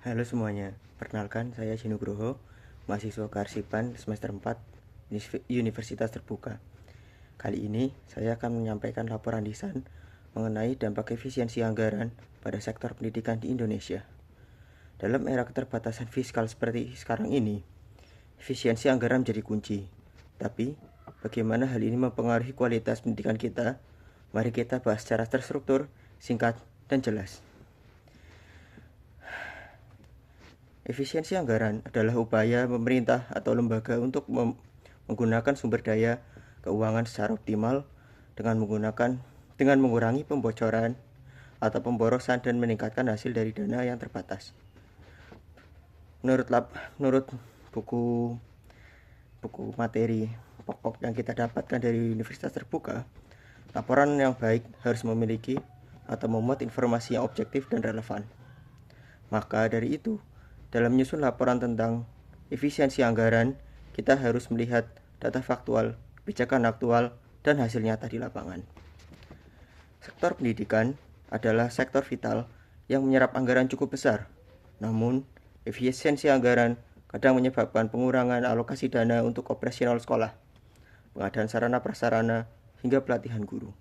Halo semuanya, perkenalkan saya Nugroho, mahasiswa kearsipan semester 4 Universitas Terbuka. Kali ini saya akan menyampaikan laporan desain mengenai dampak efisiensi anggaran pada sektor pendidikan di Indonesia. Dalam era keterbatasan fiskal seperti sekarang ini, efisiensi anggaran menjadi kunci. Tapi, bagaimana hal ini mempengaruhi kualitas pendidikan kita? Mari kita bahas secara terstruktur, singkat, dan jelas. Efisiensi anggaran adalah upaya pemerintah atau lembaga untuk menggunakan sumber daya keuangan secara optimal dengan mengurangi pembocoran atau pemborosan dan meningkatkan hasil dari dana yang terbatas. Menurut buku materi pokok yang kita dapatkan dari Universitas Terbuka, laporan yang baik harus memiliki atau memuat informasi yang objektif dan relevan. Maka dari itu, dalam menyusun laporan tentang efisiensi anggaran, kita harus melihat data faktual, kebijakan aktual, dan hasil nyata di lapangan. Sektor pendidikan adalah sektor vital yang menyerap anggaran cukup besar. Namun, efisiensi anggaran kadang menyebabkan pengurangan alokasi dana untuk operasional sekolah, pengadaan sarana prasarana, hingga pelatihan guru.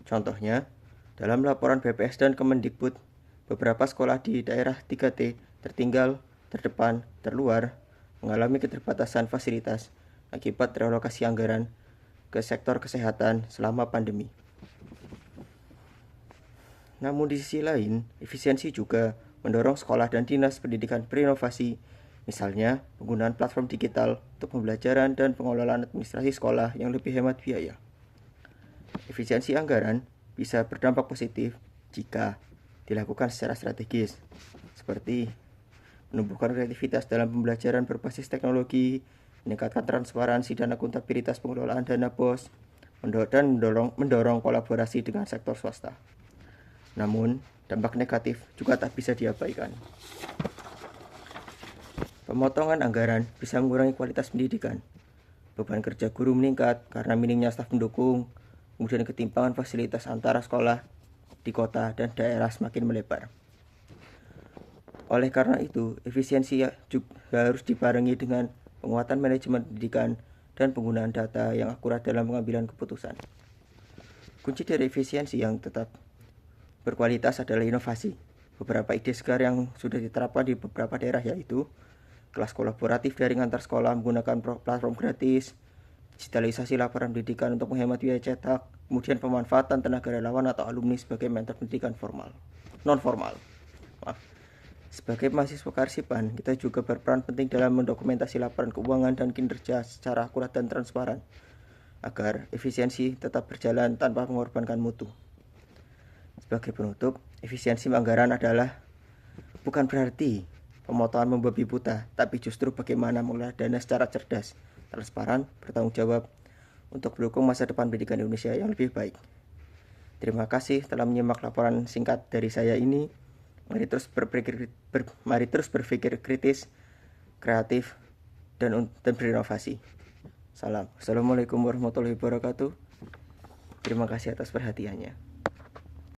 Contohnya, dalam laporan BPS dan Kemendikbud, beberapa sekolah di daerah 3T tertinggal, terdepan, terluar mengalami keterbatasan fasilitas akibat relokasi anggaran ke sektor kesehatan selama pandemi. Namun di sisi lain, efisiensi juga mendorong sekolah dan dinas pendidikan berinovasi, misalnya penggunaan platform digital untuk pembelajaran dan pengelolaan administrasi sekolah yang lebih hemat biaya. Efisiensi anggaran bisa berdampak positif jika dilakukan secara strategis, seperti menumbuhkan kreativitas dalam pembelajaran berbasis teknologi, meningkatkan transparansi dan akuntabilitas pengelolaan dana BOS, dan mendorong kolaborasi dengan sektor swasta. Namun, dampak negatif juga tak bisa diabaikan. Pemotongan anggaran bisa mengurangi kualitas pendidikan. Beban kerja guru meningkat karena minimnya staf pendukung, kemudian ketimpangan fasilitas antara sekolah di kota dan daerah semakin melebar. Oleh karena itu, efisiensi juga harus dibarengi dengan penguatan manajemen pendidikan dan penggunaan data yang akurat dalam pengambilan keputusan. Kunci dari efisiensi yang tetap berkualitas adalah inovasi. Beberapa ide segar yang sudah diterapkan di beberapa daerah yaitu kelas kolaboratif daring antar sekolah menggunakan platform gratis, digitalisasi laporan pendidikan untuk menghemat biaya cetak, kemudian pemanfaatan tenaga relawan atau alumni sebagai mentor pendidikan non formal. Sebagai mahasiswa kearsipan, kita juga berperan penting dalam mendokumentasi laporan keuangan dan kinerja secara akurat dan transparan, agar efisiensi tetap berjalan tanpa mengorbankan mutu. Sebagai penutup, efisiensi anggaran adalah bukan berarti pemotongan membabi buta, tapi justru bagaimana mengelola dana secara cerdas, transparan, bertanggung jawab untuk mendukung masa depan pendidikan Indonesia yang lebih baik. Terima kasih telah menyimak laporan singkat dari saya ini. Mari terus berpikir kritis, kreatif, dan berinovasi. Salam. Assalamualaikum warahmatullahi wabarakatuh. Terima kasih atas perhatiannya.